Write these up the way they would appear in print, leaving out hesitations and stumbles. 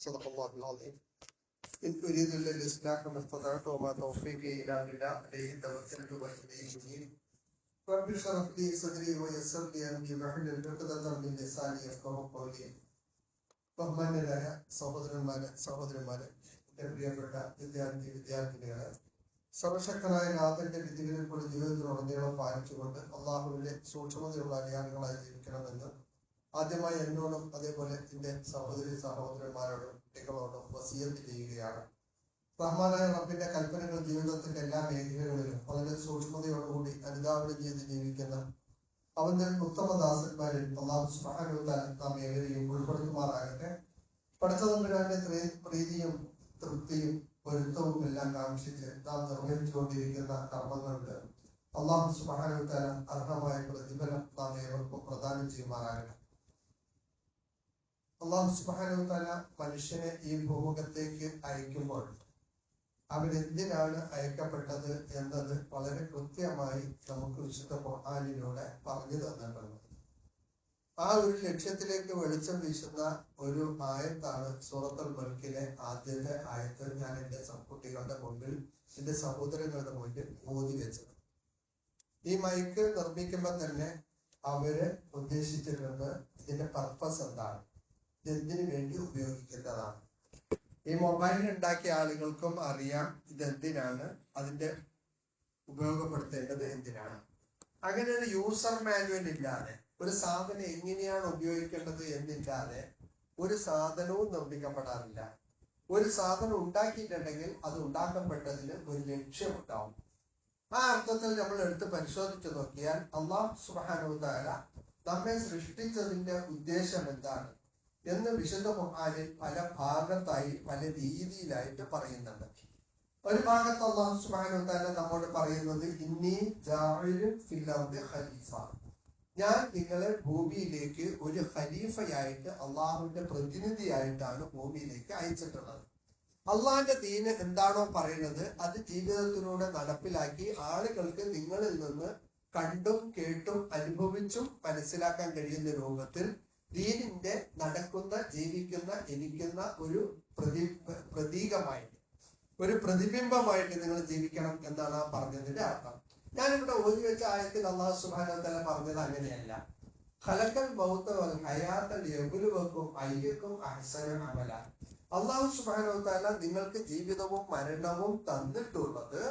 صدق الله العظيم. إن أريد إلا الإصلاح ما استطعت وما توفيقي إلا بالله عليه توكلت وإليه أنيب. رب اشرح لي صدري ويسر لي أمري واحلل عقدة من لساني يفقهوا قولي. ബഹുമാന്യരായ സഹോദരന്മാരെ എന്റെ പ്രിയപ്പെട്ട വിദ്യാർത്ഥിനികളെ, സർവശക്തനായ നാഥന്റെ വിധികളിൽ കൂടി ജീവിതത്തിലുടനീളം പാലിച്ചുകൊണ്ട് അള്ളാഹുവിന്റെ സൂക്ഷ്മതയുള്ള അടിയാളുകളായി ജീവിക്കണമെന്ന് ആദ്യമായി എന്നോടും അതേപോലെ എന്റെ സഹോദരന്മാരോടും കുട്ടികളോടും വസിയത്ത് ചെയ്യുകയാണ്. റഹ്മാനായ റബ്ബിന്റെ കൽപ്പനകൾ ജീവിതത്തിന്റെ എല്ലാ മേഖലകളിലും വളരെ സൂക്ഷ്മതയോടുകൂടി അനുധാവനം ചെയ്ത് ജീവിക്കുന്ന അവന്റെ ഉത്തമദാസന്മാരിൽ അല്ലാഹു സുബ്ഹാനഹു വ തആല നാം ഏവരെയും ഉൾപ്പെടുത്തുമാറാകട്ടെ. പടച്ചതമ്പുരാന്റെ പ്രീതിയും തൃപ്തിയും പൊരുത്തവും എല്ലാം കാംക്ഷിച്ച് നാം നിർവഹിച്ചുകൊണ്ടിരിക്കുന്ന കർമ്മങ്ങൾക്ക് അല്ലാഹു സുബ്ഹാനഹു വ തആല അർഹമായ പ്രതിഫലം നാം ഏവർക്കും പ്രദാനം ചെയ്യുമാറാകട്ടെ. അല്ലാഹു സുബ്ഹാനഹു വ തആല മനുഷ്യനെ ഈ ഭൂമുഖത്തേക്ക് അയക്കുമ്പോൾ അവൻ എന്തിനാണ് അയക്കപ്പെട്ടത് എന്നത് വളരെ കൃത്യമായി നമുക്ക് വിശുദ്ധ ഖുർആനിലൂടെ പറഞ്ഞു തന്നിട്ടുണ്ട്. ആ ഒരു ലക്ഷ്യത്തിലേക്ക് വെളിച്ചം വീശുന്ന ഒരു ആയത്താണ് സൂറത്തുൽ മുൽക്കിലെ ആദ്യത്തെ ആയത്ത്. ഞാൻ എന്റെ കുട്ടികളുടെ മുമ്പിൽ, എന്റെ സഹോദരങ്ങളുടെ മുമ്പിൽ ഓതി വെച്ചത്. ഈ മൈക്ക് നിർമ്മിക്കുമ്പോൾ തന്നെ അവര് ഉദ്ദേശിച്ചിട്ടുണ്ട് ഇതിന്റെ പർപ്പസ് എന്താണ്, ഇതെന്തിനു വേണ്ടി ഉപയോഗിക്കേണ്ടതാണ്. ഈ മൊബൈൽ ഉണ്ടാക്കിയ ആളുകൾക്കും അറിയാം ഇതെന്തിനാണ്, അതിന്റെ ഉപയോഗപ്പെടുത്തേണ്ടത് എന്തിനാണ്. അങ്ങനെ ഒരു യൂസർ മാനുവൽ ഇല്ലാതെ, ഒരു സാധനം എങ്ങനെയാണ് ഉപയോഗിക്കേണ്ടത് എന്നില്ലാതെ ഒരു സാധനവും നിർമ്മിക്കപ്പെടാറില്ല. ഒരു സാധനം ഉണ്ടാക്കിയിട്ടുണ്ടെങ്കിൽ അത് ഉണ്ടാക്കപ്പെട്ടതിന് ഒരു ലക്ഷ്യമുണ്ടാവും. ആ അർത്ഥത്തിൽ നമ്മൾ എടുത്ത് പരിശോധിച്ചു നോക്കിയാൽ അല്ലാഹു സുബ്ഹാനഹു വ തആല നമ്മെ സൃഷ്ടിച്ചതിന്റെ ഉദ്ദേശം എന്താണ് എന്ന് വിശുദ്ധ ഖുർആനിൽ പല ഭാഗത്തായി പല രീതിയിലായിട്ട് പറയുന്നുണ്ട്. ഒരു ഭാഗത്ത് അല്ലാഹു സുബ്ഹാനഹു വ തആല നമ്മോട് പറയുന്നത് ഇന്നി ജാഇലുൻ ഫിൽ അർദി ഖലീഫ, ഞാൻ നിങ്ങളെ ഭൂമിയിലേക്ക് ഒരു ഖലീഫയായിട്ട്, അള്ളാഹുവിന്റെ പ്രതിനിധിയായിട്ടാണ് ഭൂമിയിലേക്ക് അയച്ചിട്ടുള്ളത്. അള്ളാഹിന്റെ ദീന് എന്താണോ പറയുന്നത് അത് ജീവിതത്തിലൂടെ നടപ്പിലാക്കി ആളുകൾക്ക് നിങ്ങളിൽ നിന്ന് കണ്ടും കേട്ടും അനുഭവിച്ചും മനസ്സിലാക്കാൻ കഴിയുന്ന രൂപത്തിൽ ദീനിന്റെ നടക്കുന്ന, ജീവിക്കുന്ന, എനിക്കുന്ന ഒരു പ്രതീകമായിട്ട്, ഒരു പ്രതിബിംബമായിട്ട് നിങ്ങൾ ജീവിക്കണം എന്നാണ് ആ പറഞ്ഞതിന്റെ അർത്ഥം. ഞാനിവിടെ ഓതി വെച്ച ആയത്തിൽ അല്ലാഹു സുബ്ഹാനഹു വ തആല പറഞ്ഞത് അങ്ങനെയല്ല. ഖലഖൽ മൗത വൽ ഹയാത ലിയബ്ലുവക്കും അയ്യക്കും അഹ്സനു അമല. അല്ലാഹു സുബ്ഹാനഹു വ തആല നിങ്ങൾക്ക് ജീവിതവും മരണവും തന്നിട്ടുള്ളത്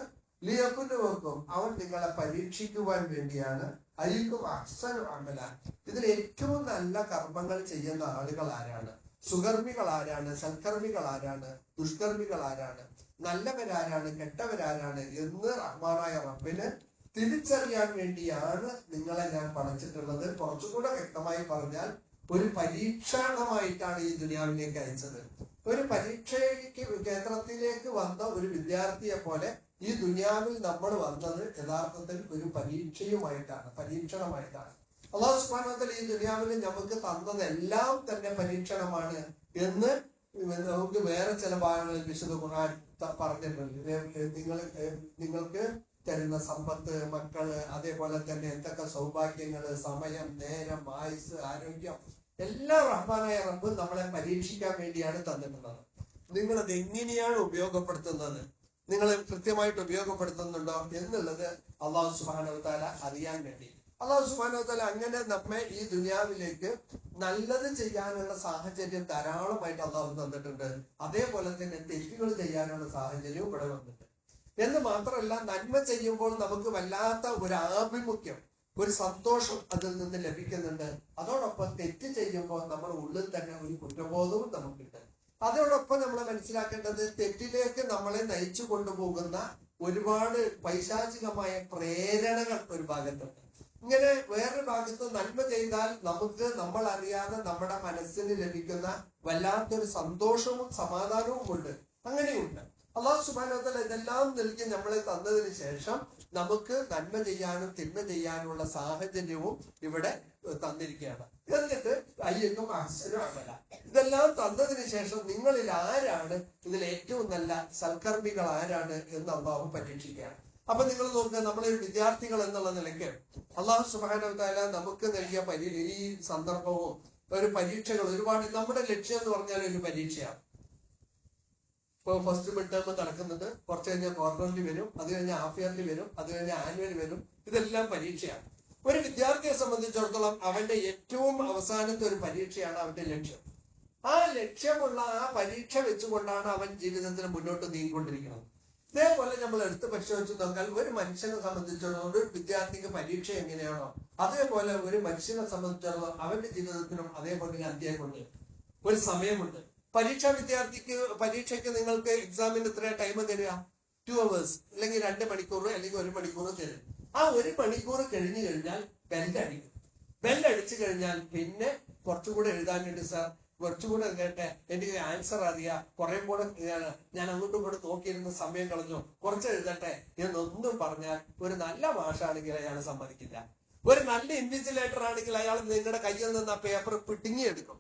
ലിയബ്ലുവക്കും, അവൻ നിങ്ങളെ പരീക്ഷിക്കുവാൻ വേണ്ടിയാണ്. അയ്യക്കും അഹ്സനു അമല, ഇതിൽ ഏറ്റവും നല്ല കർമ്മങ്ങൾ ചെയ്യുന്ന ആളുകൾ ആരാണ്, സുകർമ്മികൾ ആരാണ്, സൽക്കർമ്മികൾ ആരാണ്, ദുഷ്കർമ്മികൾ ആരാണ്, നല്ലവരാരാണ്, കെട്ടവരാരാണ് എന്ന് റഹ്മാനായ റബ്ബിന് തിരിച്ചറിയാൻ വേണ്ടിയാണ് നിങ്ങളെ ഞാൻ പടച്ചിട്ടുള്ളത്. കുറച്ചുകൂടെ വ്യക്തമായി പറഞ്ഞാൽ ഒരു പരീക്ഷണമായിട്ടാണ് ഈ ദുനിയാവിലേക്ക് അയച്ചത്. ഒരു പരീക്ഷയ്ക്ക് കേന്ദ്രത്തിലേക്ക് വന്ന ഒരു വിദ്യാർത്ഥിയെ പോലെ ഈ ദുനിയാവിൽ നമ്മൾ വന്നത് യഥാർത്ഥത്തിൽ ഒരു പരീക്ഷണമായിട്ടാണ്. അല്ലാഹു സുബ്ഹാനഹു വ തആല ഈ ദുനിയാവിൽ നമുക്ക് തന്നതെല്ലാം തന്നെ പരീക്ഷണമാണ് എന്ന് നമുക്ക് വേറെ ചില ഭാഗങ്ങളിൽ വിശുദ്ധ ഖുർആൻ പറഞ്ഞിട്ടുണ്ട്. നിങ്ങൾക്ക് തരുന്ന സമ്പത്ത്, മക്കള്, അതേപോലെ തന്നെ എന്തൊക്കെ സൗഭാഗ്യങ്ങള്, സമയം, നേരം, ആയുസ്, ആരോഗ്യം, എല്ലാം റഹ്മാനായ റബ്ബ് നമ്മളെ പരീക്ഷിക്കാൻ വേണ്ടിയാണ് തന്നിട്ടുള്ളത്. നിങ്ങളത് എങ്ങനെയാണ് ഉപയോഗപ്പെടുത്തുന്നത്, നിങ്ങൾ കൃത്യമായിട്ട് ഉപയോഗപ്പെടുത്തുന്നുണ്ടോ എന്നുള്ളത് അല്ലാഹു സുബ്ഹാനഹു വ തആല അറിയാൻ വേണ്ടി. അല്ലാഹു സുബ്ഹാനഹു വ തആല അങ്ങനെ നമ്മെ ഈ ദുനിയാവിലേക്ക് നല്ലത് ചെയ്യാനുള്ള സാഹചര്യം ധാരാളമായിട്ട് അല്ലാഹു തന്നിട്ടുണ്ട്. അതേപോലെ തന്നെ തെറ്റുകൾ ചെയ്യാനുള്ള സാഹചര്യവും ഇവിടെ വന്നിട്ടുണ്ട്. എന്ന് മാത്രമല്ല, നന്മ ചെയ്യുമ്പോൾ നമുക്ക് വല്ലാത്ത ഒരു ആഭിമുഖ്യം, ഒരു സന്തോഷം അതിൽ നിന്ന് ലഭിക്കുന്നുണ്ട്. അതോടൊപ്പം തെറ്റ് ചെയ്യുമ്പോൾ നമ്മുടെ ഉള്ളിൽ തന്നെ ഒരു കുറ്റബോധവും നമുക്കുണ്ട്. അതോടൊപ്പം നമ്മൾ മനസ്സിലാക്കേണ്ടത് തെറ്റിലേക്ക് നമ്മളെ നയിച്ചു കൊണ്ടുപോകുന്ന ഒരുപാട് പൈശാചികമായ പ്രേരണകൾ ഒരു ഭാഗത്തുണ്ട്. ഇങ്ങനെ വേറൊരു ഭാഗത്ത് നന്മ ചെയ്താൽ നമുക്ക് നമ്മൾ അറിയാതെ നമ്മുടെ മനസ്സിന് ലഭിക്കുന്ന വല്ലാത്തൊരു സന്തോഷവും സമാധാനവും ഉണ്ട്. അങ്ങനെയുണ്ട്. അല്ലാഹു സുബ്ഹാനഹു വ തആല ഇതെല്ലാം നൽകി നമ്മളെ തന്നതിന് ശേഷം നമുക്ക് നന്മ ചെയ്യാനും തിന്മ ചെയ്യാനുമുള്ള സാഹചര്യവും ഇവിടെ തന്നിരിക്കുകയാണ്. എന്നിട്ട് അയ്യക്കും അഹ്സനു അമല, ഇതെല്ലാം തന്നതിന് ശേഷം നിങ്ങളിൽ ആരാണ് ഇതിൽ ഏറ്റവും നല്ല സൽക്കർമ്മികൾ ആരാണ് എന്ന് അല്ലാഹു പരീക്ഷിക്കുകയാണ്. അപ്പൊ നിങ്ങൾ നോക്കുക, നമ്മളൊരു വിദ്യാർത്ഥികൾ എന്നുള്ള നിലയ്ക്ക് അല്ലാഹു സുബ്ഹാനഹു വ തആല നമുക്ക് നൽകിയ ഈ സന്ദർഭവും ഒരു പരീക്ഷകൾ ഒരുപാട്. നമ്മുടെ ലക്ഷ്യം എന്ന് പറഞ്ഞാൽ ഒരു പരീക്ഷയാണ്. ഇപ്പോൾ ഫസ്റ്റ് മിഡ് ടേം നടക്കുന്നത്, കുറച്ച് കഴിഞ്ഞാൽ ക്വാർട്ടർലി വരും, അത് കഴിഞ്ഞാൽ ഹാഫ് ഇയർലി വരും, അത് കഴിഞ്ഞാൽ ആനുവൽ വരും. ഇതെല്ലാം പരീക്ഷയാണ്. ഒരു വിദ്യാർത്ഥിയെ സംബന്ധിച്ചിടത്തോളം അവന്റെ ഏറ്റവും അവസാനത്തെ ഒരു പരീക്ഷയാണ് അവന്റെ ലക്ഷ്യം. ആ ലക്ഷ്യമുള്ള ആ പരീക്ഷ വെച്ചുകൊണ്ടാണ് അവൻ ജീവിതത്തിന് മുന്നോട്ട് നീങ്ങിക്കൊണ്ടിരിക്കുന്നത്. ഇതേപോലെ നമ്മൾ എടുത്ത് പരിശോധിച്ച് നോക്കിയാൽ ഒരു മനുഷ്യനെ സംബന്ധിച്ചിടത്തോളം, ഒരു വിദ്യാർത്ഥിക്ക് പരീക്ഷ എങ്ങനെയാണോ അതേപോലെ ഒരു മനുഷ്യനെ സംബന്ധിച്ചിടത്തോളം അവന്റെ ജീവിതത്തിനും അതേപോലെ അധ്യായമുണ്ട്, ഒരു സമയമുണ്ട്. പരീക്ഷയ്ക്ക് നിങ്ങൾക്ക് എക്സാമിന് എത്ര ടൈം തരിക? 2 hours, അല്ലെങ്കിൽ 2 മണിക്കൂർ, അല്ലെങ്കിൽ 1 മണിക്കൂർ തരും. ആ 1 മണിക്കൂർ കഴിഞ്ഞു കഴിഞ്ഞാൽ ബെല്ലടിക്കും. ബെല്ലടിച്ചു കഴിഞ്ഞാൽ പിന്നെ കുറച്ചുകൂടെ എഴുതാനുണ്ട് സാർ, കുറച്ചുകൂടെ കേട്ടെ, എനിക്ക് ആൻസർ അറിയാം, കുറെ കൂടെ ഞാൻ അങ്ങോട്ടും ഇങ്ങോട്ടും നോക്കിയിരുന്ന സമയം കളഞ്ഞു, കുറച്ച് എഴുതട്ടെ എന്നൊന്നും പറഞ്ഞാൽ ഒരു നല്ല മാഷാണെങ്കിൽ അയാൾ സമ്മതിക്കില്ല. ഒരു നല്ല ഇൻവിജിലേറ്റർ ആണെങ്കിൽ അയാൾ നിങ്ങളുടെ കയ്യിൽ നിന്ന് ആ പേപ്പർ പിടുങ്ങിയെടുക്കും,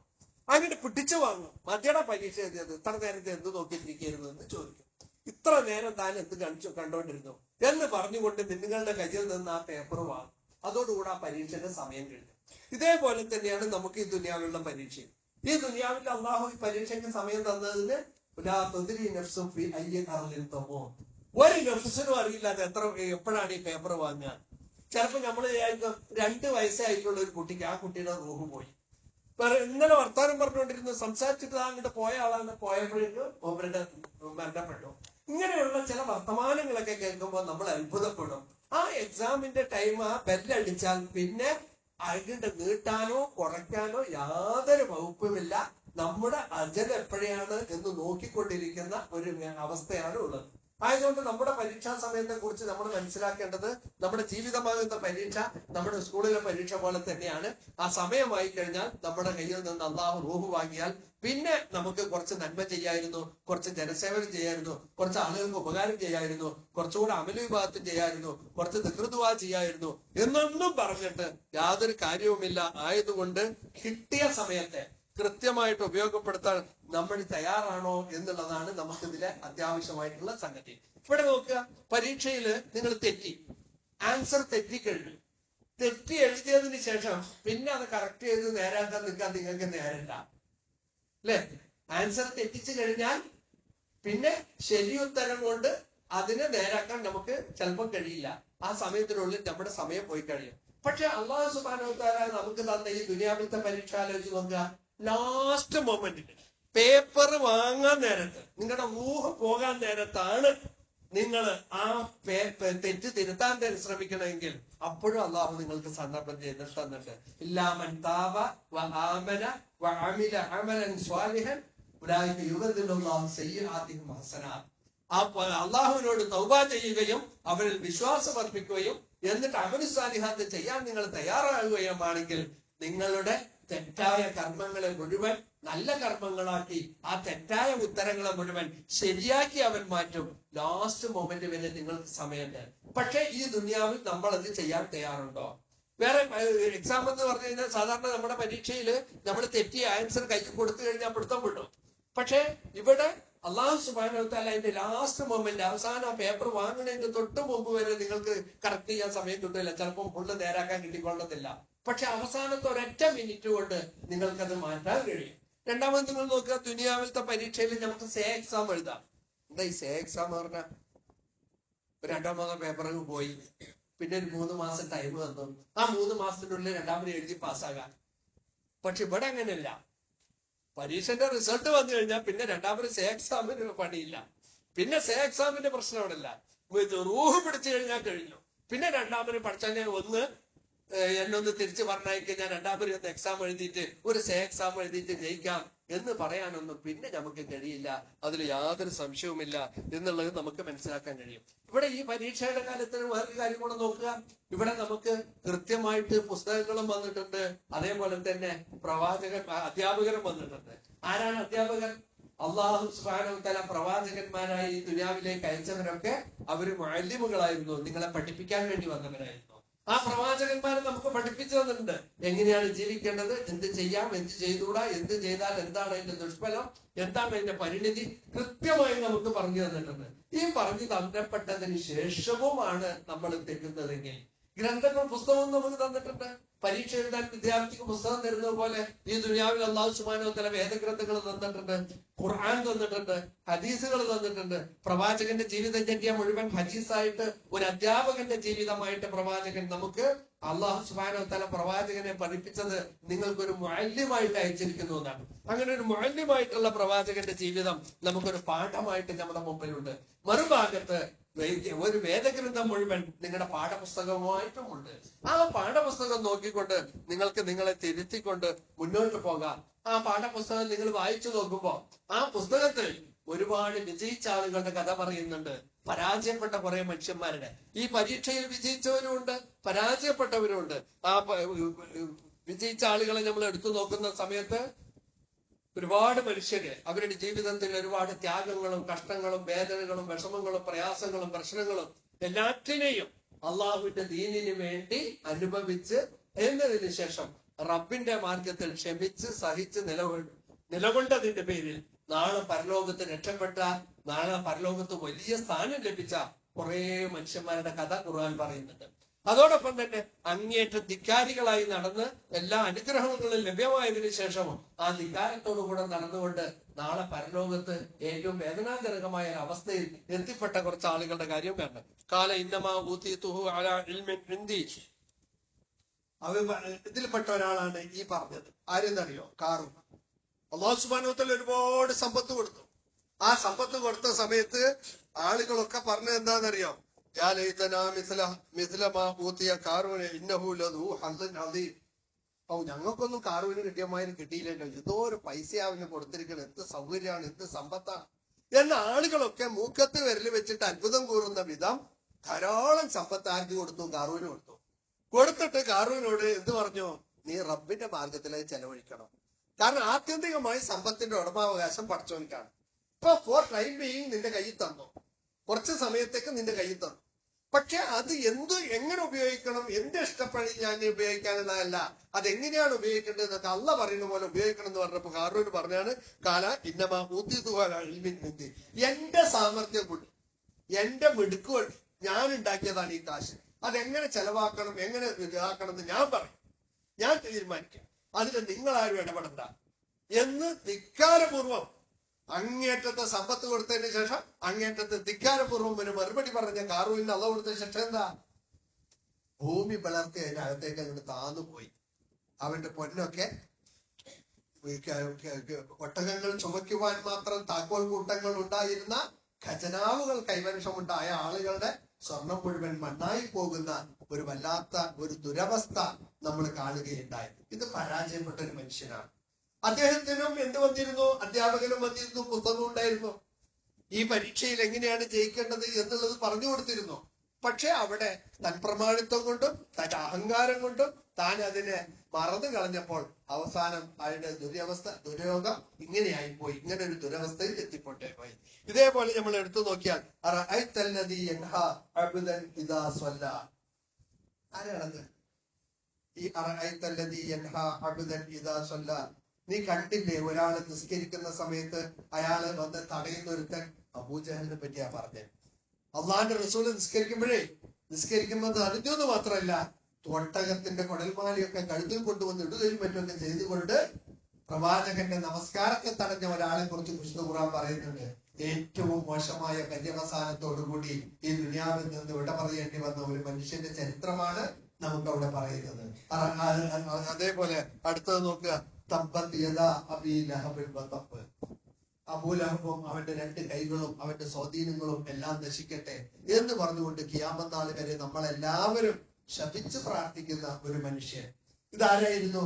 അങ്ങനെ പിടിച്ചു വാങ്ങും. മതിയുടെ പരീക്ഷ എഴുതിയത് ഇത്ര നേരത്തെ എന്ത് നോക്കിയിട്ടിരിക്കുന്നു എന്ന് ചോദിക്കും. ഇത്ര നേരം താൻ എന്ത് കണ്ടോണ്ടിരുന്നു എന്ന് പറഞ്ഞുകൊണ്ട് നിങ്ങളുടെ കയ്യിൽ നിന്ന് ആ പേപ്പർ വാങ്ങും. അതോടുകൂടെ ആ പരീക്ഷയുടെ സമയം കഴിഞ്ഞു. ഇതേപോലെ തന്നെയാണ് നമുക്ക് ഈ ദുനിയാവിലുള്ള പരീക്ഷ. ഈ ദുനിയാവിൽ അള്ളാഹു ഈ പരീക്ഷയ്ക്ക് സമയം തന്നതിന് ഒരു നഫ്സിനും അറിയില്ലാതെ എപ്പോഴാണ് ഈ പേപ്പർ വാങ്ങുക. ചിലപ്പോൾ നമ്മൾ 2 വയസ്സേ ആയിട്ടുള്ള ഒരു കുട്ടിക്ക് ആ കുട്ടിയുടെ റൂഹ് പോയി. ഇന്നലെ വർത്താനം പറഞ്ഞുകൊണ്ടിരുന്നു, സംസാരിച്ചിട്ട് അങ്ങോട്ട് പോയ ആളാണ്, പോയപ്പോഴേക്കും അവരുടെ മരണപ്പെട്ടു. ഇങ്ങനെയുള്ള ചില വർത്തമാനങ്ങളൊക്കെ കേൾക്കുമ്പോൾ നമ്മൾ അത്ഭുതപ്പെടും. ആ എക്സാമിന്റെ ടൈം ആ ബെല്ലടിച്ചാൽ പിന്നെ അതിന്റെ നീട്ടാനോ കുറയ്ക്കാനോ യാതൊരു വകുപ്പുമില്ല. നമ്മുടെ അജൽ എപ്പോഴാണ് എന്ന് നോക്കിക്കൊണ്ടിരിക്കുന്ന ഒരു അവസ്ഥയാണ് ഉള്ളത്. ആയതുകൊണ്ട് നമ്മുടെ പരീക്ഷാ സമയത്തെ കുറിച്ച് നമ്മൾ മനസ്സിലാക്കേണ്ടത്, നമ്മുടെ ജീവിതമാകുന്ന പരീക്ഷ നമ്മുടെ സ്കൂളിലെ പരീക്ഷ പോലെ തന്നെയാണ്. ആ സമയമായി കഴിഞ്ഞാൽ നമ്മുടെ കയ്യിൽ നിന്ന് അള്ളാഹു റൂഹ് വാങ്ങിയാൽ പിന്നെ നമുക്ക് കുറച്ച് നന്മ ചെയ്യായിരുന്നു, കുറച്ച് ജനസേവനം ചെയ്യായിരുന്നു, കുറച്ച് ആളുകൾക്ക് ഉപകാരം ചെയ്യായിരുന്നു, കുറച്ചുകൂടെ അമലുവിഭാഗത്തും ചെയ്യായിരുന്നു, കുറച്ച് ദിക്റുദുആ ചെയ്യായിരുന്നു എന്നൊന്നും പറഞ്ഞിട്ട് യാതൊരു കാര്യവുമില്ല. ആയതുകൊണ്ട് കിട്ടിയ സമയത്തെ കൃത്യമായിട്ട് ഉപയോഗപ്പെടുത്താൻ നമ്മൾ തയ്യാറാണോ എന്നുള്ളതാണ് നമുക്കിതിലെ അത്യാവശ്യമായിട്ടുള്ള സംഗതി. ഇവിടെ നോക്കുക, പരീക്ഷയിൽ നിങ്ങൾ ആൻസർ തെറ്റിക്കഴിഞ്ഞു. തെറ്റി എഴുതിയതിന് ശേഷം പിന്നെ അത് കറക്റ്റ് ചെയ്ത് നേരാക്കാൻ നിൽക്കാൻ നിങ്ങൾക്ക് നേരല്ല, അല്ലെ? ആൻസർ തെറ്റിച്ചു കഴിഞ്ഞാൽ പിന്നെ ശരിയുത്തരം കൊണ്ട് അതിനെ നേരാക്കാൻ നമുക്ക് ചിലപ്പോൾ കഴിയില്ല. ആ സമയത്തിനുള്ളിൽ നമ്മുടെ സമയം പോയി കഴിയും. പക്ഷെ അല്ലാഹു സുബ്ഹാനഹു വ തആല നമുക്ക് തന്ന ഈ ദുനിയാവിലത്തെ പരീക്ഷ ആലോചിച്ച് നോക്കുക. ലാസ്റ്റ് മൊമെന്റിൽ പേപ്പർ വാങ്ങാൻ നേരത്ത്, നിങ്ങളുടെ റൂഹ് പോകാൻ നേരത്താണ് നിങ്ങൾ ആ തെറ്റ് തിരുത്താൻ ശ്രമിക്കണമെങ്കിൽ അപ്പോഴും അള്ളാഹു നിങ്ങൾക്ക് സന്ദർഭം ചെയ്ത് തന്നിട്ട് ഇല്ലാ മൻ താബ വ ആമന വ അമില അമലൻ സ്വാലിഹൻ ഉലൈക യുബദ്ദിലുല്ലാഹു സയ്യിആതിഹിം ഹസനാത്ത്. അള്ളാഹുവിനോട് തൗബ ചെയ്യുകയും അവരിൽ വിശ്വാസം അർപ്പിക്കുകയും എന്നിട്ട് അമലു സ്വാലിഹാത്ത് ചെയ്യാൻ നിങ്ങൾ തയ്യാറാകുകയുമാണെങ്കിൽ നിങ്ങളുടെ തെറ്റായ കർമ്മങ്ങളെ മുഴുവൻ നല്ല കർമ്മങ്ങളാക്കി ആ തെറ്റായ ഉത്തരങ്ങളെ മുഴുവൻ ശരിയാക്കി അവൻ മാറ്റും. ലാസ്റ്റ് മൊമെന്റ് വരെ നിങ്ങൾക്ക് സമയമുണ്ട്. പക്ഷെ ഈ ദുനിയാവിൽ നമ്മൾ അത് ചെയ്യാൻ തയ്യാറുണ്ടോ? വേറെ എക്സാം എന്ന് പറഞ്ഞു കഴിഞ്ഞാൽ സാധാരണ നമ്മുടെ പരീക്ഷയിൽ നമ്മൾ തെറ്റിയ ആൻസർ കൈക്ക് കൊടുത്തു കഴിഞ്ഞാൽ പിടുത്തം വിടും. പക്ഷെ ഇവിടെ അല്ലാഹു സുബ്ഹാനഹു വ തആല അതിന്റെ ലാസ്റ്റ് മൊമെന്റ്, അവസാനം പേപ്പർ വാങ്ങുന്നതിന് തൊട്ട് മുമ്പ് വരെ നിങ്ങൾക്ക് കറക്റ്റ് ചെയ്യാൻ സമയം കിട്ടില്ല. ചിലപ്പോൾ ഫുള്ള് നേരാക്കാൻ കിട്ടിക്കൊള്ളുന്നില്ല. പക്ഷെ അവസാനത്തെ ഒരൊറ്റ മിനിറ്റ് കൊണ്ട് നിങ്ങൾക്കത് മാറ്റാൻ കഴിയും. രണ്ടാമത് നിങ്ങൾ നോക്കുക, ദുനിയാവിലത്തെ പരീക്ഷയിൽ നമുക്ക് സേ എക്സാം എഴുതാം. എന്താ ഈ സേ എക്സാം എന്ന് പറഞ്ഞാൽ? 2-3 പേപ്പറിൽ പോയി, പിന്നെ ഒരു 3 മാസം ടൈം തന്നു. ആ 3 മാസത്തിനുള്ളിൽ രണ്ടാമത് എഴുതി പാസ്സാകാൻ. പക്ഷെ ഇവിടെ അങ്ങനെയല്ല. പരീക്ഷന്റെ റിസൾട്ട് വന്നു കഴിഞ്ഞാൽ പിന്നെ രണ്ടാമത് സേ എക്സാമിന് പണിയില്ല. പിന്നെ സേ എക്സാമിന്റെ പ്രശ്നം അവിടെ ഇല്ല. റൂഹ് പിടിച്ചു കഴിഞ്ഞാൽ കഴിഞ്ഞു. പിന്നെ രണ്ടാമത് പഠിച്ചാൽ എന്നൊന്ന് തിരിച്ചു പറഞ്ഞയക്കാൻ ഞാൻ രണ്ടാമത് ഒന്ന് എക്സാം എഴുതിയിട്ട് ഒരു സേ എക്സാം എഴുതിയിട്ട് ജയിക്കാം എന്ന് പറയാനൊന്നും പിന്നെ നമുക്ക് കഴിയില്ല. അതിൽ യാതൊരു സംശയവുമില്ല എന്നുള്ളത് നമുക്ക് മനസ്സിലാക്കാൻ കഴിയും. ഇവിടെ ഈ പരീക്ഷയുടെ കാലത്തിന് വേറൊരു കാര്യം കൂടെ നോക്കുക. ഇവിടെ നമുക്ക് കൃത്യമായിട്ട് പുസ്തകങ്ങളും വന്നിട്ടുണ്ട്, അതേപോലെ തന്നെ അധ്യാപകരും വന്നിട്ടുണ്ട്. ആരാണ് അധ്യാപകർ? അല്ലാഹു സുബ്ഹാനഹു വ തആല പ്രവാചകന്മാരായി ഈ ദുനിയാവിലേക്ക് അയച്ചവരൊക്കെ അവര് മുഅല്ലിമുകളായിരുന്നു, നിങ്ങളെ പഠിപ്പിക്കാൻ വേണ്ടി വന്നവരായിരുന്നു. ആ പ്രവാചകന്മാരെ നമുക്ക് പഠിപ്പിച്ചു തന്നിട്ടുണ്ട് എങ്ങനെയാണ് ജീവിക്കേണ്ടത്, എന്ത് ചെയ്യാം, എന്ത് ചെയ്തുകൂടാ, എന്ത് ചെയ്താൽ എന്താണ് അതിന്റെ ദുഷ്ഫലം, എന്താണ് അതിന്റെ പരിണിതി, കൃത്യമായി നമുക്ക് പറഞ്ഞു തന്നിട്ടുണ്ട്. ഈ പറഞ്ഞു തന്നപ്പെട്ടതിന് ശേഷവുമാണ് നമ്മൾ തെറ്റുന്നതെങ്കിൽ ഗ്രന്ഥങ്ങൾ പുസ്തകവും നമുക്ക് തന്നിട്ടുണ്ട്. പരീക്ഷ എഴുതാൻ വിദ്യാർത്ഥിക്ക് പുസ്തകം തരുന്നത് പോലെ ഈ ദുനിയാവിൽ അല്ലാഹു സുബ്ഹാനഹു വ തആല വേദഗ്രന്ഥങ്ങൾ തന്നിട്ടുണ്ട്, ഖുർആൻ തന്നിട്ടുണ്ട്, ഹദീസുകൾ തന്നിട്ടുണ്ട്. പ്രവാചകന്റെ ജീവിതചര്യ മുഴുവൻ ഹദീസായിട്ട് ഒരു അധ്യാപകന്റെ ജീവിതമായിട്ട് പ്രവാചകൻ നമുക്ക് അല്ലാഹു സുബ്ഹാനഹു വ തആല പ്രവാചകനെ പഠിപ്പിച്ചത് നിങ്ങൾക്കൊരു മുഅല്ലിമായിട്ട് അയച്ചിരിക്കുന്നു എന്നാണ്. അങ്ങനെ ഒരു മുഅല്ലിമായിട്ടുള്ള പ്രവാചകന്റെ ജീവിതം നമുക്കൊരു പാഠമായിട്ട് നമ്മുടെ മുമ്പിലുണ്ട്. മറുഭാഗത്ത് ഒരു വേദഗ്രന്ഥം മുഴുവൻ നിങ്ങളുടെ പാഠപുസ്തകമായിട്ടുമുണ്ട്. ആ പാഠപുസ്തകം നോക്കിക്കൊണ്ട് നിങ്ങൾക്ക് നിങ്ങളെ തിരുത്തിക്കൊണ്ട് മുന്നോട്ട് പോകാം. ആ പാഠപുസ്തകം നിങ്ങൾ വായിച്ചു നോക്കുമ്പോ ആ പുസ്തകത്തിൽ ഒരുപാട് വിജയിച്ച ആളുകളുടെ കഥ പറയുന്നുണ്ട്, പരാജയപ്പെട്ട കുറെ മനുഷ്യന്മാരുടെ. ഈ പരീക്ഷയിൽ വിജയിച്ചവരും ഉണ്ട്, പരാജയപ്പെട്ടവരും ഉണ്ട്. ആ വിജയിച്ച ആളുകളെ നമ്മൾ എടുത്തു നോക്കുന്ന സമയത്ത് ഒരുപാട് മനുഷ്യര് അവരുടെ ജീവിതത്തിൽ ഒരുപാട് ത്യാഗങ്ങളും കഷ്ടങ്ങളും വേദനകളും വിഷമങ്ങളും പ്രയാസങ്ങളും പ്രശ്നങ്ങളും എല്ലാറ്റിനെയും അള്ളാഹുവിന്റെ ദീനിന് വേണ്ടി അനുഭവിച്ച് എന്നതിന് ശേഷം റബ്ബിന്റെ മാർഗത്തിൽ ക്ഷമിച്ച് സഹിച്ച് നിലകൊണ്ടതിന്റെ പേരിൽ നാളെ പരലോകത്ത് രക്ഷപ്പെട്ട, നാളെ പരലോകത്ത് വലിയ സ്ഥാനം ലഭിച്ച കുറെ മനുഷ്യന്മാരുടെ കഥ ഖുർആൻ പറയുന്നുണ്ട്. അതോടൊപ്പം തന്നെ അങ്ങേയറ്റം ധിക്കാരികളായി നടന്ന് എല്ലാ അനുഗ്രഹങ്ങളും ലഭ്യമായതിനു ശേഷവും ആ ധിക്കാരത്തോടു കൂടെ നടന്നുകൊണ്ട് നാളെ പരലോകത്ത് ഏറ്റവും വേദനാജനകമായ ഒരു അവസ്ഥയിൽ എത്തിപ്പെട്ട കുറച്ച് ആളുകളുടെ കാര്യം വേണം. കാല ഇന്നമാ ഊതീതുഹു അലാ ഇൽമിൻ ഇൻദി. ഇതിൽപ്പെട്ട ഒരാളാണ് ഈ പറഞ്ഞത്. ആരെന്നറിയോ? കാറൂൻ. അല്ലാഹു സുബ്ഹാനഹു വ തആല ഒരുപാട് സമ്പത്ത് കൊടുത്തു. ആ സമ്പത്ത് കൊടുത്ത സമയത്ത് ആളുകളൊക്കെ പറഞ്ഞത് എന്താണെന്നറിയോ? ഞങ്ങൾക്കൊന്നും കാറൂന് കിട്ടിയമാതിരി കിട്ടിയില്ലല്ലോ, എന്തോ ഒരു പൈസ അവന് കൊടുത്തിരിക്കണം, എന്ത് സൗകര്യമാണ്, എന്ത് സമ്പത്താണ് എന്ന ആളുകളൊക്കെ മൂക്കത്ത് വിരല് വെച്ചിട്ട് അത്ഭുതം കൂറുന്ന വിധം ധാരാളം സമ്പത്ത് ആർക്ക് കൊടുത്തു? കാറൂന് കൊടുത്തു. കൊടുത്തിട്ട് കാറൂനോട് എന്ത് പറഞ്ഞു? നീ റബ്ബിന്റെ മാർഗത്തിൽ ചെലവഴിക്കണം. കാരണം ആത്യന്തികമായി സമ്പത്തിന്റെ ഉടമാവകാശം പടച്ചവനിക്കാണ്. ഇപ്പൊ ഫോർ ടൈം ബീയിങ് നിന്റെ കയ്യിൽ തന്നു, കുറച്ച് സമയത്തേക്ക് നിന്റെ കയ്യിൽ തന്നു. പക്ഷെ അത് എങ്ങനെ ഉപയോഗിക്കണം, എന്റെ ഇഷ്ടപ്പടി ഞാൻ ഉപയോഗിക്കാനുള്ളതല്ല, അതെങ്ങനെയാണ് ഉപയോഗിക്കേണ്ടത് എന്നൊക്കെ അള്ള പറയുന്ന പോലെ ഉപയോഗിക്കണം എന്ന് പറഞ്ഞപ്പോ കാറൂന് പറഞ്ഞാണ് കാല ഇന്നമാ ഊത്തിത്തുവാലിന്റെ എന്റെ സാമർത്ഥ്യം കൊണ്ട്, എന്റെ മിടുക്ക് കൊണ്ട് ഞാൻ ഉണ്ടാക്കിയതാണ് ഈ കാശ്. അതെങ്ങനെ ചെലവാക്കണം, എങ്ങനെ ഇതാക്കണം എന്ന് ഞാൻ പറയും, ഞാൻ തീരുമാനിക്കാം, അതിന് നിങ്ങളാരും ഇടപെടണ്ട എന്ന് ധിക്കാരപൂർവം അങ്ങേറ്റത്തെ സമ്പത്ത് കൊടുത്തതിന് ശേഷം അങ്ങേറ്റത്തെ ധിക്കാരപൂർവം ഒരു മറുപടി പറഞ്ഞ കാറൂവിന് അള്ള കൊടുത്ത ശേഷം എന്താ? ഭൂമി പിളർത്തി അതിനകത്തേക്ക് അങ്ങോട്ട് താന്നുപോയി. അവന്റെ പൊന്നൊക്കെ ഒട്ടകങ്ങൾ ചുമക്കുവാൻ മാത്രം താക്കോൽ കൂട്ടങ്ങൾ ഉണ്ടായിരുന്ന ഖജനാവുകൾ കൈവശമുണ്ടായ ആളുകളുടെ സ്വർണം മുഴുവൻ മണ്ണായി പോകുന്ന ഒരു വല്ലാത്ത ഒരു ദുരവസ്ഥ നമ്മൾ കാണുകയുണ്ടായി. ഇത് പരാജയപ്പെട്ട ഒരു മനുഷ്യനാണ്. അദ്ദേഹത്തിനും എന്ത് വന്നിരുന്നു? അധ്യാപകനും വന്നിരുന്നു, പുസ്തകം ഉണ്ടായിരുന്നു. ഈ പരീക്ഷയിൽ എങ്ങനെയാണ് ജയിക്കേണ്ടത് എന്നുള്ളത് പറഞ്ഞു കൊടുത്തിരുന്നു. പക്ഷെ അവിടെ തൻപ്രമാണിത്വം കൊണ്ടും തന്റെ അഹങ്കാരം കൊണ്ടും താൻ അതിനെ മറന്നു കളഞ്ഞപ്പോൾ അവസാനം അയാളുടെ ദുര്യോഗം ഇങ്ങനെയായി പോയി. ഇങ്ങനെ ഒരു ദുരവസ്ഥയിൽ എത്തിപ്പെട്ടേ പോയി. ഇതേപോലെ നമ്മൾ എടുത്തു നോക്കിയാൽ ആരാണത്? ഈ നീ കണ്ടില്ലേ ഒരാള് നിസ്കരിക്കുന്ന സമയത്ത് അയാള് വന്ന് തടയുന്ന ഒരുത്തൻ? അബൂജഹലിനെ പറ്റിയാ പറഞ്ഞത്. അള്ളാന്റെ റസൂല് നിസ്കരിക്കുന്നത് അറിഞ്ഞു മാത്രമല്ല, ഒട്ടകത്തിന്റെ കുടൽമാലയൊക്കെ കഴുത്തിൽ കൊണ്ടുവന്ന് ഇടുകയും മറ്റൊക്കെ ചെയ്തുകൊണ്ട് പ്രവാചകന്റെ നമസ്കാരത്തെ തടഞ്ഞ ഒരാളെ കുറിച്ച് വിശുദ്ധ ഖുർആൻ പറയുന്നുണ്ട്. ഏറ്റവും മോശമായ പര്യവസാനത്തോടുകൂടി ഈ ദുനിയാവിൽ നിന്ന് വിട പറയേണ്ടി വന്ന ഒരു മനുഷ്യന്റെ ചരിത്രമാണ് നമുക്ക് അവിടെ പറയുന്നത്. അതേപോലെ അടുത്തത് നോക്കുക. അബൂലഹബും അവന്റെ രണ്ട് കൈകളും അവന്റെ സ്വാധീനങ്ങളും എല്ലാം നശിക്കട്ടെ എന്ന് പറഞ്ഞുകൊണ്ട് ഖിയാമത്ത് നാൾ വരെ നമ്മളെല്ലാവരും ശപിച്ച് പ്രാർത്ഥിക്കുന്ന ഒരു മനുഷ്യൻ. ഇതാരായിരുന്നു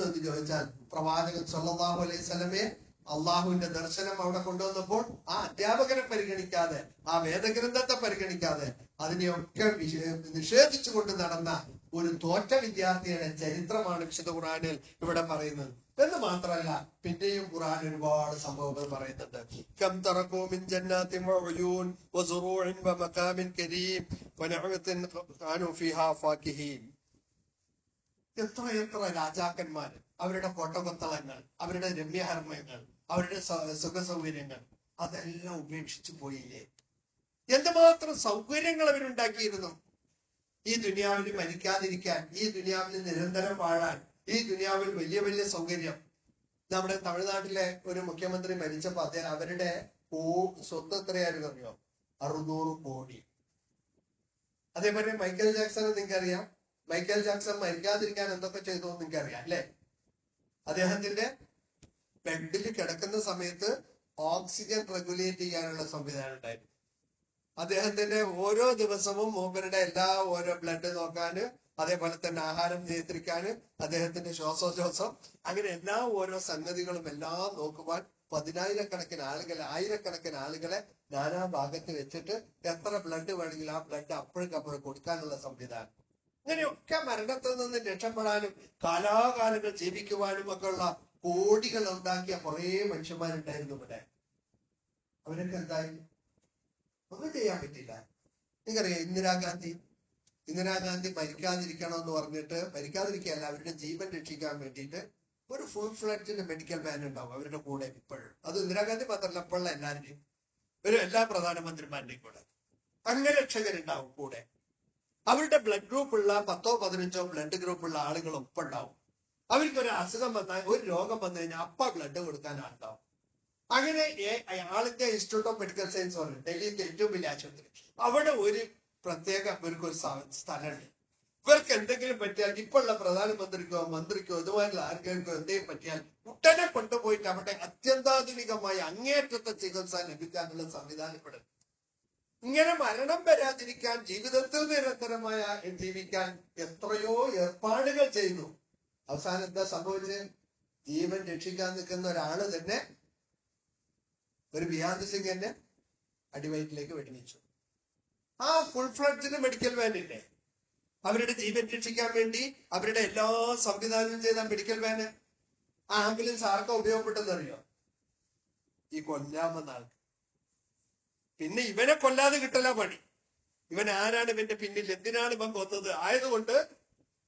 എന്ന് ചോദിച്ചാൽ പ്രവാചകൻ സല്ലല്ലാഹു അലൈഹി വസല്ലമയെ അള്ളാഹുവിന്റെ ദർശനം അവിടെ കൊണ്ടുവന്നപ്പോൾ ആ അധ്യാപകനെ പരിഗണിക്കാതെ, ആ വേദഗ്രന്ഥത്തെ പരിഗണിക്കാതെ അതിനെയൊക്കെ നിഷേധിച്ചുകൊണ്ട് നടന്ന ഒരു തോറ്റ വിദ്യാർത്ഥിയുടെ ചരിത്രമാണ് വിശുദ്ധ ഖുർആനിൽ ഇവിടെ പറയുന്നത്. എന്ന് മാത്രമല്ല, പിന്നെയും ഖുർആൻ ഒരുപാട് സംഭവങ്ങൾ പറയുന്നുണ്ട്. കം തറകൂ മിൻ ജന്നാത്തിൻ വഉയൂൻ വസുറൂഇൻ വമഖാമിൻ കരീം വനഅമത്തിൻ കാനൂ ഫീഹാ ഫാകിഹീൻ. എത്ര രാജാക്കന്മാർ, അവരുടെ കോട്ടകൊത്തളങ്ങൾ, അവരുടെ രമ്യഹർമ്മങ്ങൾ, അവരുടെ സുഖ സൗകര്യങ്ങൾ അതെല്ലാം ഉപേക്ഷിച്ചു പോയില്ലേ? എന്തുമാത്രം സൗകര്യങ്ങൾ അവരുണ്ടാക്കിയിരുന്നു. ഈ ദുനിയാവിൽ മരിക്കാതിരിക്കാൻ, ഈ ദുനിയാവിൽ നിരന്തരം വാഴാൻ, ഈ ദുനിയാവിൽ വലിയ വലിയ സൗകര്യം. നമ്മുടെ തമിഴ്നാട്ടിലെ ഒരു മുഖ്യമന്ത്രി മരിച്ചപ്പോ അദ്ദേഹം അവരുടെ സ്വത്ത് എത്രയായിരുന്നു അറിയോ? 600 കോടി. അതേപോലെ മൈക്കൽ ജാക്സൺ നിങ്ങൾക്കറിയാം. മൈക്കൽ ജാക്സൺ മരിക്കാതിരിക്കാൻ എന്തൊക്കെ ചെയ്തു നിങ്ങൾക്കറിയാം അല്ലെ? അദ്ദേഹത്തിന്റെ ബെഡിൽ കിടക്കുന്ന സമയത്ത് ഓക്സിജൻ റെഗുലേറ്റ് ചെയ്യാനുള്ള സംവിധാനം ഉണ്ടായിരുന്നു. അദ്ദേഹത്തിന്റെ ഓരോ ദിവസവും മൂപ്പരുടെ ഓരോ ബ്ലഡ് നോക്കാന്, അതേപോലെ തന്നെ ആഹാരം നിയന്ത്രിക്കാന്, അദ്ദേഹത്തിന്റെ ശ്വാസോച്ഛ്വാസം, അങ്ങനെ ഓരോ സംഗതികളും എല്ലാം നോക്കുവാൻ 10,000-കണക്കിന് ആളുകളെ നാനാ ഭാഗത്ത് വെച്ചിട്ട് എത്ര ബ്ലഡ് വേണമെങ്കിലും ആ ബ്ലഡ് അപ്പോഴേക്കപ്പോഴും കൊടുക്കാനുള്ള സംവിധാനം. ഇങ്ങനെയൊക്കെ മരണത്തിൽ നിന്ന് രക്ഷപ്പെടാനും കാലാകാലങ്ങൾ ജീവിക്കുവാനും ഒക്കെ ഉള്ള കോടികൾ ഉണ്ടാക്കിയ കുറെ മനുഷ്യന്മാരുണ്ടായിരുന്നു ഇവിടെ. അവരൊക്കെ എന്തായി? ഒന്നും ചെയ്യാൻ പറ്റില്ല. നിങ്ങൾക്കറിയാം ഇന്ദിരാഗാന്ധി മരിക്കാതിരിക്കണമെന്ന് പറഞ്ഞിട്ട്, മരിക്കാതിരിക്കുകയല്ല, അവരുടെ ജീവൻ രക്ഷിക്കാൻ വേണ്ടിയിട്ട് ഒരു ഫുൾ ഫ്ലഡ്ജിന്റെ മെഡിക്കൽ വാൻ ഉണ്ടാവും അവരുടെ കൂടെ ഇപ്പോഴും. അത് ഇന്ദിരാഗാന്ധി മാത്രമല്ല, ഇപ്പോഴുള്ള എല്ലാവരുടെയും, എല്ലാ പ്രധാനമന്ത്രിമാരുടെയും കൂടെ അംഗരക്ഷകരുണ്ടാവും കൂടെ. അവരുടെ ബ്ലഡ് ഗ്രൂപ്പ് ഉള്ള 10-15 ബ്ലഡ് ഗ്രൂപ്പ് ഉള്ള ആളുകൾ ഒപ്പം ഉണ്ടാവും. അവർക്ക് ഒരു അസുഖം വന്നാൽ, ഒരു രോഗം വന്നു കഴിഞ്ഞാൽ അപ്പ ബ്ലഡ് കൊടുക്കാൻ ആളുണ്ടാവും. അങ്ങനെ ആളിന്റെ ഇൻസ്റ്റിറ്റ്യൂട്ട് ഓഫ് മെഡിക്കൽ സയൻസ് പറഞ്ഞു, ഡൽഹിയിലെ ഏറ്റവും വലിയ ആശുപത്രി, അവിടെ ഒരു പ്രത്യേക ഇവർക്കൊരു സ്ഥലമുണ്ട്. ഇവർക്ക് എന്തെങ്കിലും പറ്റിയാൽ, ഇപ്പോഴുള്ള പ്രധാനമന്ത്രിക്കോ മന്ത്രിക്കോ ഇതുമായിട്ടുള്ള ആർക്കെങ്കിലും എന്തെങ്കിലും പറ്റിയാൽ ഉടനെ കൊണ്ടുപോയിട്ട് അവിടെ അത്യന്താധുനികമായ അങ്ങേയറ്റത്തെ ചികിത്സ ലഭിക്കാനുള്ള സംവിധാനം ഇവിടെ. ഇങ്ങനെ മരണം വരാതിരിക്കാൻ, ജീവിതത്തിൽ നിരന്തരമായ ജീവിക്കാൻ എത്രയോ ഏർപ്പാടുകൾ ചെയ്യുന്നു. അവസാനം എന്താ സംഭവിച്ചത്? ജീവൻ രക്ഷിക്കാൻ നിൽക്കുന്ന ഒരാള് തന്നെ, ഒരു ബിയാന്ത് സിംഗ് തന്നെ അടിവയറ്റിലേക്ക് വെടിവെച്ചു. ആ ഫുൾ ഫ്ലഡ്ജിന് മെഡിക്കൽ വാനില്ലേ, അവരുടെ ജീവൻ രക്ഷിക്കാൻ വേണ്ടി അവരുടെ എല്ലാ സംവിധാനവും ചെയ്ത മെഡിക്കൽ വാന്, ആ ആംബുലൻസ് ആർക്കാ ഉപയോഗപ്പെട്ടെന്നറിയോ? ഈ കൊല്ലാമെന്ന ആൾക്ക്. പിന്നെ ഇവനെ കൊല്ലാതെ കിട്ടല പണി. ഇവൻ ആരാണ്, ഇവന്റെ പിന്നിൽ എന്തിനാണ് ഇവൻ കൊന്നത് ആയതുകൊണ്ട്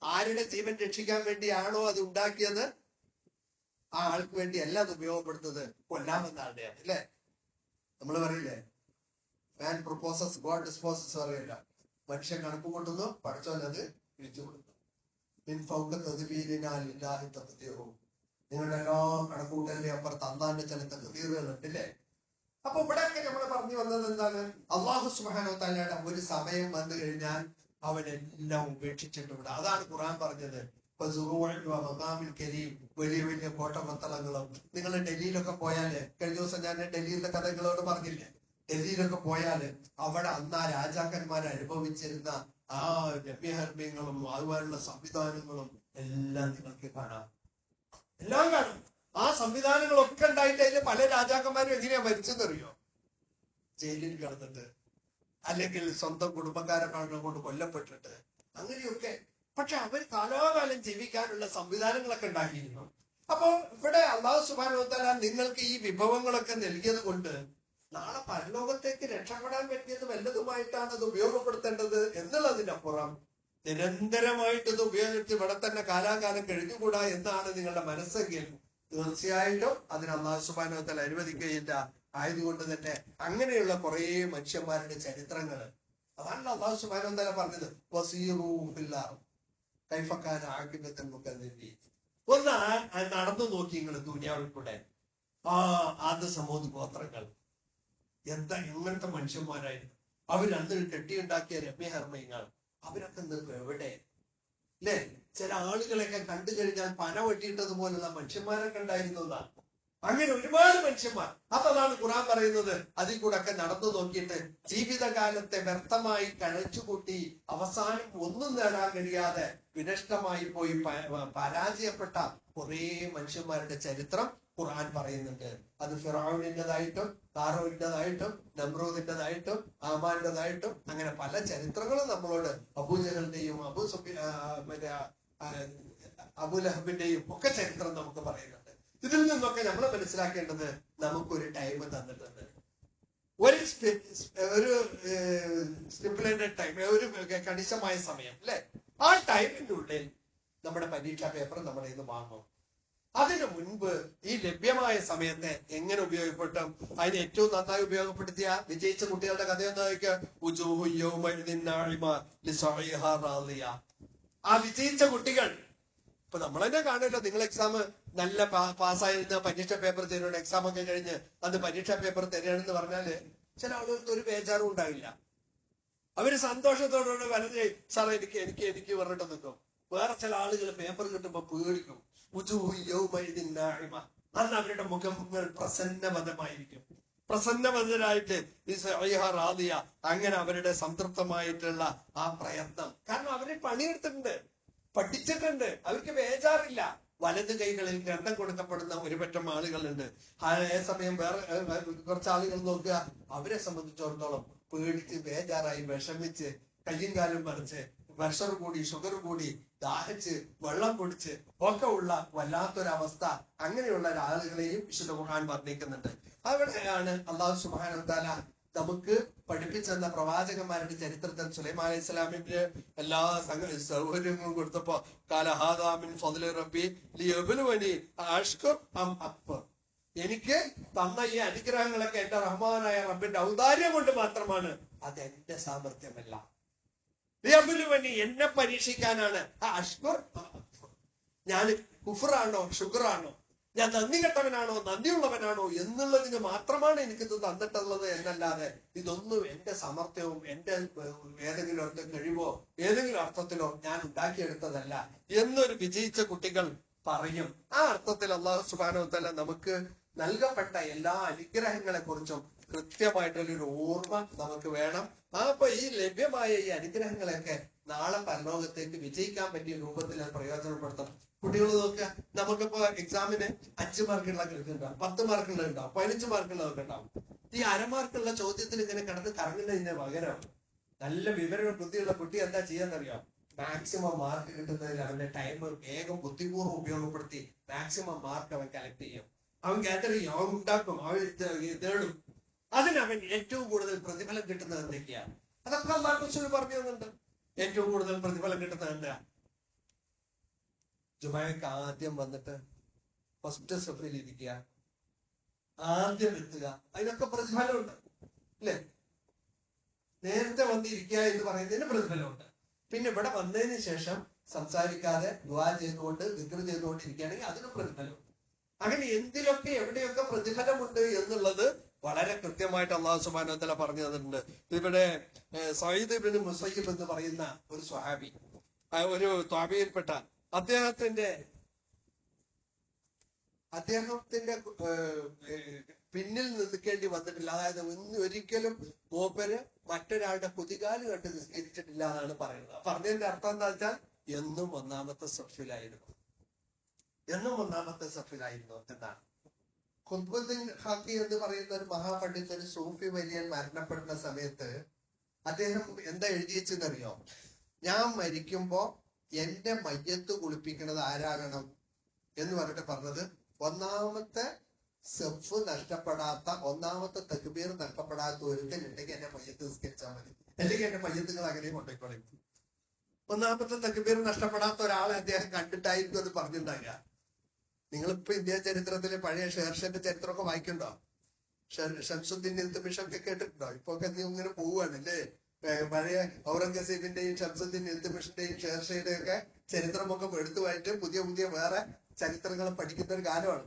ആരുടെ ജീവൻ രക്ഷിക്കാൻ വേണ്ടിയാണോ അത് ഉണ്ടാക്കിയത്, ആ ആൾക്ക് വേണ്ടി അല്ല അത് ഉപയോഗപ്പെടുത്തുന്നത്, കൊല്ലാമെന്ന ആളുടെയാണ്. അല്ലേ? നമ്മൾ പറയില്ലേ, മാൻ പ്രൊപ്പോസസ് ഗോഡ് ഡിസ്പോസസ് പറയില്ല. മനുഷ്യൻ കണക്ക് കൂട്ടുന്നു, പഠിച്ചോൻ അത് വിളിച്ചു കൊടുക്കുന്നു. നിങ്ങളുടെ എല്ലാ കണക്കൂട്ടലിന്റെ അപ്പുറത്ത് അള്ളാന്റെ ചില തഖ്ദീറുകൾ ഉണ്ടല്ലേ? അപ്പൊ ഇവിടെയൊക്കെ നമ്മൾ പറഞ്ഞു വന്നത് എന്താണ്? അല്ലാഹു സുബ്ഹാനഹു വ തആലയുടെ ഒരു സമയം വന്നു കഴിഞ്ഞാൽ അവനെല്ലാം ഉപേക്ഷിച്ചിട്ടുണ്ട്. അതാണ് ഖുർആൻ പറഞ്ഞത്, വലിയ വലിയ കോട്ടമത്തളങ്ങളും. നിങ്ങൾ ഡൽഹിയിലൊക്കെ പോയാല്, കഴിഞ്ഞ ദിവസം ഞാൻ ഡൽഹിയിലെ കഥകളോട് പറഞ്ഞില്ലേ, ഡൽഹിയിലൊക്കെ പോയാല് അവിടെ അന്ന് ആ രാജാക്കന്മാർ അനുഭവിച്ചിരുന്ന ആ രമ്യഹർമ്മ്യങ്ങളും അതുപോലുള്ള സംവിധാനങ്ങളും എല്ലാം നിങ്ങൾക്ക് കാണാം, എല്ലാം കാണും. ആ സംവിധാനങ്ങളൊക്കെ ഉണ്ടായിട്ട് അതിൽ പല രാജാക്കന്മാരും എങ്ങനെയാ മരിച്ചെന്നറിയോ? ജയിലിൽ കിടന്നിട്ട്, അല്ലെങ്കിൽ സ്വന്തം കുടുംബക്കാരെ കൊണ്ട് കൊല്ലപ്പെട്ടിട്ട്, അങ്ങനെയൊക്കെ. പക്ഷെ അവർ കാലാകാലം ജീവിക്കാനുള്ള സംവിധാനങ്ങളൊക്കെ ഉണ്ടാക്കിയിരുന്നു. അപ്പൊ ഇവിടെ അല്ലാഹു സുബ്ഹാനഹു വ തആല നിങ്ങൾക്ക് ഈ വിഭവങ്ങളൊക്കെ നൽകിയത് കൊണ്ട് നാളെ പരലോകത്തേക്ക് രക്ഷപ്പെടാൻ പറ്റിയത് വല്ലതുമായിട്ടാണ് അത് ഉപയോഗപ്പെടുത്തേണ്ടത് എന്നുള്ളതിനപ്പുറം നിരന്തരമായിട്ട് ഇത് ഉപയോഗിച്ച് ഇവിടെ തന്നെ കാലാകാലം കഴിഞ്ഞുകൂടാ എന്നാണ് നിങ്ങളുടെ മനസ്സെങ്കിൽ തീർച്ചയായിട്ടും അതിന് അല്ലാഹു സുബ്ഹാനഹു വ തആല അനുവദിക്കുകയില്ല. ആയതുകൊണ്ട് തന്നെ അങ്ങനെയുള്ള കുറെ മനുഷ്യന്മാരുടെ ചരിത്രങ്ങൾ അതാണ് അല്ലാഹു സുബ്ഹാനഹു വ തആല പറഞ്ഞത്, വസീറൂ ഫിൽ അർദ് കൈഫ കാന ആഖിബത്തുൽ മുകദ്ദിബീൻ. ഒന്ന് നടന്നു നോക്കി നിങ്ങൾ ദുനിയാവിൽ കൂടെ. ആദ്യ സമൂഹ ഗോത്രങ്ങൾ എങ്ങനത്തെ മനുഷ്യന്മാരായിരുന്നു. അവരന്ന് കെട്ടിയുണ്ടാക്കിയ രമ്യഹർമ്മയങ്ങൾ അവരൊക്കെ എവിടെ അല്ലെ? ചില ആളുകളെയൊക്കെ കണ്ടു കഴിഞ്ഞാൽ പന വെട്ടിയിട്ടതുപോലുള്ള മനുഷ്യന്മാരൊക്കെ ഉണ്ടായിരുന്നു എന്നാണ്. അങ്ങനെ ഒരുപാട് മനുഷ്യന്മാർ. അപ്പൊ അതാണ് ഖുർആൻ പറയുന്നത്, അതിൽ കൂടെ ഒക്കെ നടന്നു നോക്കിയിട്ട് ജീവിതകാലത്തെ വ്യർത്ഥമായി കഴിച്ചുകൂട്ടി അവസാനം ഒന്നും നേടാൻ കഴിയാതെ വിനഷ്ടമായി പോയി പരാജയപ്പെട്ട കുറെ മനുഷ്യന്മാരുടെ ചരിത്രം ഖുർആൻ പറയുന്നുണ്ട്. അത് ഫിറഔനിൻ്റെതായിട്ടും ഖാറൂനിൻ്റെതായിട്ടും നമ്രൂദിൻ്റെതായിട്ടും ആമാന്റേതായിട്ടും അങ്ങനെ പല ചരിത്രങ്ങളും നമ്മളോട്, അബൂജഹലിന്റെയും അബൂലഹബിന്റെയും ഒക്കെ ചരിത്രം നമുക്ക് പറയുന്നുണ്ട്. ഇതിൽ നിന്നൊക്കെ നമ്മൾ മനസ്സിലാക്കേണ്ടത് നമുക്കൊരു ടൈം തന്നിട്ടുണ്ട്, ഒരു സ്റ്റിപ്പുലേറ്റഡ് ടൈം, ഒരു കണിശമായ സമയം അല്ലെ? ആ ടൈമിന്റെ ഉള്ളിൽ നമ്മുടെ പരീക്ഷാ പേപ്പർ നമ്മുടെ ഇത് വാങ്ങും. അതിനു മുൻപ് ഈ ലഭ്യമായ സമയത്തെ എങ്ങനെ ഉപയോഗപ്പെടുത്തും? അതിന് ഏറ്റവും നന്നായി ഉപയോഗപ്പെടുത്തിയ വിജയിച്ച കുട്ടികളുടെ കഥയൊന്നും ആ വിജയിച്ച കുട്ടികൾ ഇപ്പൊ നമ്മളെന്നെ കാണുമല്ലോ. നിങ്ങൾ എക്സാം നല്ല പാസ്സായിരുന്ന പരീക്ഷ പേപ്പർ തരുന്നുണ്ട്, എക്സാം ഒക്കെ കഴിഞ്ഞ് അത് പരീക്ഷാ പേപ്പർ തരികയാണെന്ന് പറഞ്ഞാല് ചില ആളുകൾക്ക് ഒരു ബേജാറും ഉണ്ടാവില്ല. അവര് സന്തോഷത്തോടുകൂടി വലത് സാറേ എനിക്ക് എനിക്ക് എനിക്ക് പറഞ്ഞിട്ട് നിൽക്കും. വേറെ ചില ആളുകൾ പേപ്പർ കിട്ടുമ്പോ പേടിക്കും. അന്ന് അവരുടെ മുഖങ്ങൾ പ്രസന്നവതമായിരിക്കും. പ്രസന്നവതരായിട്ട് അങ്ങനെ അവരുടെ സംതൃപ്തമായിട്ടുള്ള ആ പ്രയത്നം. കാരണം അവര് പണിയെടുത്തിട്ടുണ്ട്, പഠിച്ചിട്ടുണ്ട്, അവർക്ക് ബേജാറില്ല. വലത് കൈകളിൽ ഗ്രന്ഥം കൊടുക്കപ്പെടുന്ന ഒരുപറ്റം ആളുകളുണ്ട്. അതേസമയം വേറെ കുറച്ച് ആളുകൾ നോക്കുക, അവരെ സംബന്ധിച്ചിടത്തോളം പേടിച്ച് ബേജാറായി വിഷമിച്ച് കയ്യും കാലും മറിച്ച് പ്രഷർ കൂടി ഷുഗർ കൂടി ദാഹിച്ച് വെള്ളം കുടിച്ച് ഒക്കെ ഉള്ള വല്ലാത്തൊരവസ്ഥ. അങ്ങനെയുള്ള ആളുകളെയും വിശുദ്ധ ഖുർആൻ വർണ്ണിക്കുന്നുണ്ട്. അവിടെയാണ് അല്ലാഹു സുബ്ഹാനഹു വ തആല നമുക്ക് പഠിപ്പിച്ചെന്ന പ്രവാചകന്മാരുടെ ചരിത്രത്തിൽ സുലൈമാൻ അലൈഹി സ്വലാമിന്റെ എല്ലാ സൗകര്യങ്ങളും കൊടുത്തപ്പോ എനിക്ക് തന്ന ഈ അനുഗ്രഹങ്ങളൊക്കെ എന്റെ റഹ്മാനായ റബ്ബിന്റെ ഔദാര്യം കൊണ്ട് മാത്രമാണ്, അത് എന്റെ സാമർത്ഥ്യമല്ല. എന്നെ പരീക്ഷിക്കാനാണ്. അഷ്കുർ, ഞാൻ കുഫറാണോ ഷുഗറാണോ, ഞാൻ നന്ദി കെട്ടവനാണോ നന്ദിയുള്ളവനാണോ എന്നുള്ളതിന് മാത്രമാണ് എനിക്കിത് തന്നിട്ടുള്ളത് എന്നല്ലാതെ ഇതൊന്നും എന്റെ സാമർത്ഥ്യവും എന്റെ ഏതെങ്കിലും അർത്ഥ കഴിവോ ഏതെങ്കിലും അർത്ഥത്തിലോ ഞാൻ ഉണ്ടാക്കിയെടുത്തതല്ല എന്നൊരു വിജയിച്ച കുട്ടികൾ പറയും. ആ അർത്ഥത്തിൽ അല്ലാഹു സുബ്ഹാനഹു വ തആല നമുക്ക് നൽകപ്പെട്ട എല്ലാ അനുഗ്രഹങ്ങളെ കുറിച്ചും കൃത്യമായിട്ടുള്ളൊരു ഓർമ്മ നമുക്ക് വേണം. അപ്പൊ ഈ ലഭ്യമായ ഈ അനുഗ്രഹങ്ങളൊക്കെ നാളെ പരലോകത്തേക്ക് വിജയിക്കാൻ പറ്റിയ രൂപത്തിൽ പ്രയോജനപ്പെടുത്തണം. കുട്ടികൾ നോക്കുക, നമുക്കിപ്പോ എക്സാമിന് 5 മാർക്കുള്ള ഉണ്ടാവും, 10 മാർക്കുള്ള ഉണ്ടാവും, 15 മാർക്കുള്ളതൊക്കെ ഉണ്ടാവും. ഈ അരമാർക്കുള്ള ചോദ്യത്തിൽ ഇങ്ങനെ കിടന്ന് കറങ്ങുന്നതിന് പകരം നല്ല വിവര ബുദ്ധിയുള്ള കുട്ടി എന്താ ചെയ്യാന്നറിയാം? മാക്സിമം മാർക്ക് കിട്ടുന്നതിൽ അവന്റെ ടൈം വേഗം ബുദ്ധിപൂർവ്വം ഉപയോഗപ്പെടുത്തി മാക്സിമം മാർക്ക് അവൻ കളക്ട് ചെയ്യും, അവൻ ഗ്യാദർ ചെയ്യും, അവൻ ഉണ്ടാക്കും, അവൻ തേടും. അതിനവൻ ഏറ്റവും കൂടുതൽ പ്രതിഫലം കിട്ടുന്നത് എന്തൊക്കെയാണ്? അതൊക്കെ അല്ലാഹു റസൂൽ പറഞ്ഞു തന്നിട്ടുണ്ട്. ഏറ്റവും കൂടുതൽ പ്രതിഫലം കിട്ടുന്നത് എന്താ? ജുമഅക്ക് ആദ്യം വന്നിട്ട് ഫസ്റ്റ് സഫിൽ ഇരിക്കുക, ആദ്യം എത്തുക, അതിനൊക്കെ പ്രതിഫലമുണ്ട് അല്ലെ? നേരത്തെ വന്നിരിക്കുക എന്ന് പറയുന്നതിന് പ്രതിഫലമുണ്ട്. പിന്നെ ഇവിടെ വന്നതിന് ശേഷം സംസാരിക്കാതെ ദുആ ചെയ്തുകൊണ്ട് ദിക്ർ ചെയ്തുകൊണ്ടിരിക്കുകയാണെങ്കിൽ അതിനും പ്രതിഫലമുണ്ട്. അങ്ങനെ എന്തിലൊക്കെ എവിടെയൊക്കെ പ്രതിഫലമുണ്ട് എന്നുള്ളത് വളരെ കൃത്യമായിട്ട് അല്ലാഹു സുബ്ഹാനഹു വ തആല പറഞ്ഞു തന്നിട്ടുണ്ട്. ഇവിടെ സഈദ് ഇബ്നു മുസയ്യിബ് എന്ന് പറയുന്ന ഒരു സ്വഹാബി, ഒരു താബിയിൽപ്പെട്ട അദ്ദേഹത്തിന്റെ പിന്നിൽ നിൽക്കേണ്ടി വന്നിട്ടില്ല. അതായത് ഒരിക്കലും മൂപ്പര് മറ്റൊരാളുടെ കുതികാല് കണ്ട് നിസ്കരിച്ചിട്ടില്ല എന്നാണ് പറയുന്നത്. പറഞ്ഞതിന്റെ അർത്ഥം എന്താ വെച്ചാൽ എന്നും ഒന്നാമത്തെ സഫിലായിരുന്നു, എന്നും ഒന്നാമത്തെ സഫിലായിരുന്നു എന്നാണ്. ഖുത്ബുദ്ദീൻ ഹാക്കി എന്ന് പറയുന്ന ഒരു മഹാപണ്ഡിതൻ, സൂഫി വലിയൻ മരണപ്പെടുന്ന സമയത്ത് അദ്ദേഹം എന്താ എഴുതിയെന്നറിയോ? ഞാൻ മരിക്കുമ്പോ എന്റെ മയ്യത്ത് കുളിപ്പിക്കുന്നത് ആരാകണം എന്ന് പറഞ്ഞിട്ട് പറഞ്ഞത്, ഒന്നാമത്തെ സെഫ് നഷ്ടപ്പെടാത്ത, ഒന്നാമത്തെ തക്ബീർ നഷ്ടപ്പെടാത്ത ഒരുത്തനുണ്ടെങ്കിൽ എന്റെ മയ്യത്ത് നിസ്കരിച്ചാൽ മതി, അല്ലെങ്കിൽ എന്റെ മയ്യത്തുകൾ അങ്ങനെ കൊണ്ടുപോയിക്കോളെ. ഒന്നാമത്തെ തക്ബീർ നഷ്ടപ്പെടാത്ത ഒരാളെ അദ്ദേഹം കണ്ടിട്ടായിരിക്കും അത് പറഞ്ഞിട്ടുണ്ടാകുക. നിങ്ങളിപ്പോ ഇന്ത്യ ചരിത്രത്തിലെ പഴയ ഷേർഷന്റെ ചരിത്രമൊക്കെ വായിക്കണ്ടോ? ഷംസുദ്ദീൻ ഇൽത്തുമിഷൊക്കെ കേട്ടിട്ടുണ്ടോ? ഇപ്പൊ ഒക്കെ നീ ഇങ്ങനെ പോവുകയാണ് അല്ലേ? പഴയ ഔറംഗസീബിന്റെയും ഷംസുദ്ദീൻ ഇൽത്തുമിഷിന്റെയും ഷേർഷയുടെയും ഒക്കെ ചരിത്രമൊക്കെ എടുത്തു വായിട്ട് പുതിയ പുതിയ വേറെ ചരിത്രങ്ങൾ പഠിക്കുന്ന ഒരു കാലമാണ്.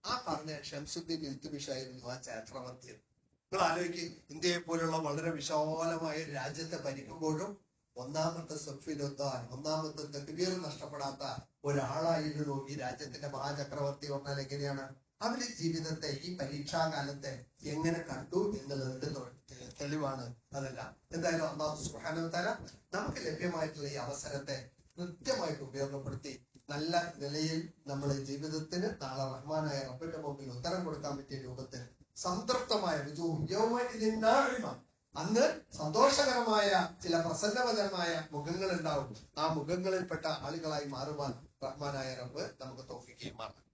ആ പറഞ്ഞ ഷംസുദ്ദീൻ ഇൽത്തുമിഷായിരുന്നു ആ ചരിത്രവർത്തി. നിങ്ങൾ ആലോചിക്കും, ഇന്ത്യയെ പോലുള്ള വളരെ വിശാലമായ രാജ്യത്തെ ഭരിക്കുമ്പോഴും ഒന്നാമത്തെ സഫിലെത്താൻ, ഒന്നാമത്തെ തക്ബീർ നഷ്ടപ്പെടാത്ത ഒരാളായിരുന്നു ഈ രാജ്യത്തിന്റെ മഹാചക്രവർത്തി. പറഞ്ഞാൽ എങ്ങനെയാണ് അവരുടെ ജീവിതത്തെ ഈ പരീക്ഷാകാലത്തെ എങ്ങനെ കണ്ടു എന്നുള്ളതിന്റെ തെളിവാണ് അതെല്ലാം. എന്തായാലും അല്ലാഹു സുബ്ഹാനഹു വ തആല നമുക്ക് ലഭ്യമായിട്ടുള്ള ഈ അവസരത്തെ കൃത്യമായിട്ട് ഉപയോഗപ്പെടുത്തി നല്ല നിലയിൽ നമ്മുടെ ജീവിതത്തിന് നാളെ റഹ്മാനായ റബ്ബിന്റെ മുമ്പിൽ ഉത്തരം കൊടുക്കാൻ പറ്റിയ രൂപത്തിൽ സംതൃപ്തമായ അന്ന് സന്തോഷകരമായ ചില പ്രസന്നവതരമായ മുഖങ്ങൾ ഉണ്ടാവും. ആ മുഖങ്ങളിൽപ്പെട്ട ആളുകളായി മാറുവാൻ റഹ്മാനായ റബ്ബ് നമുക്ക് തൗഫീഖ് ചെയ്യുമാറാകട്ടെ.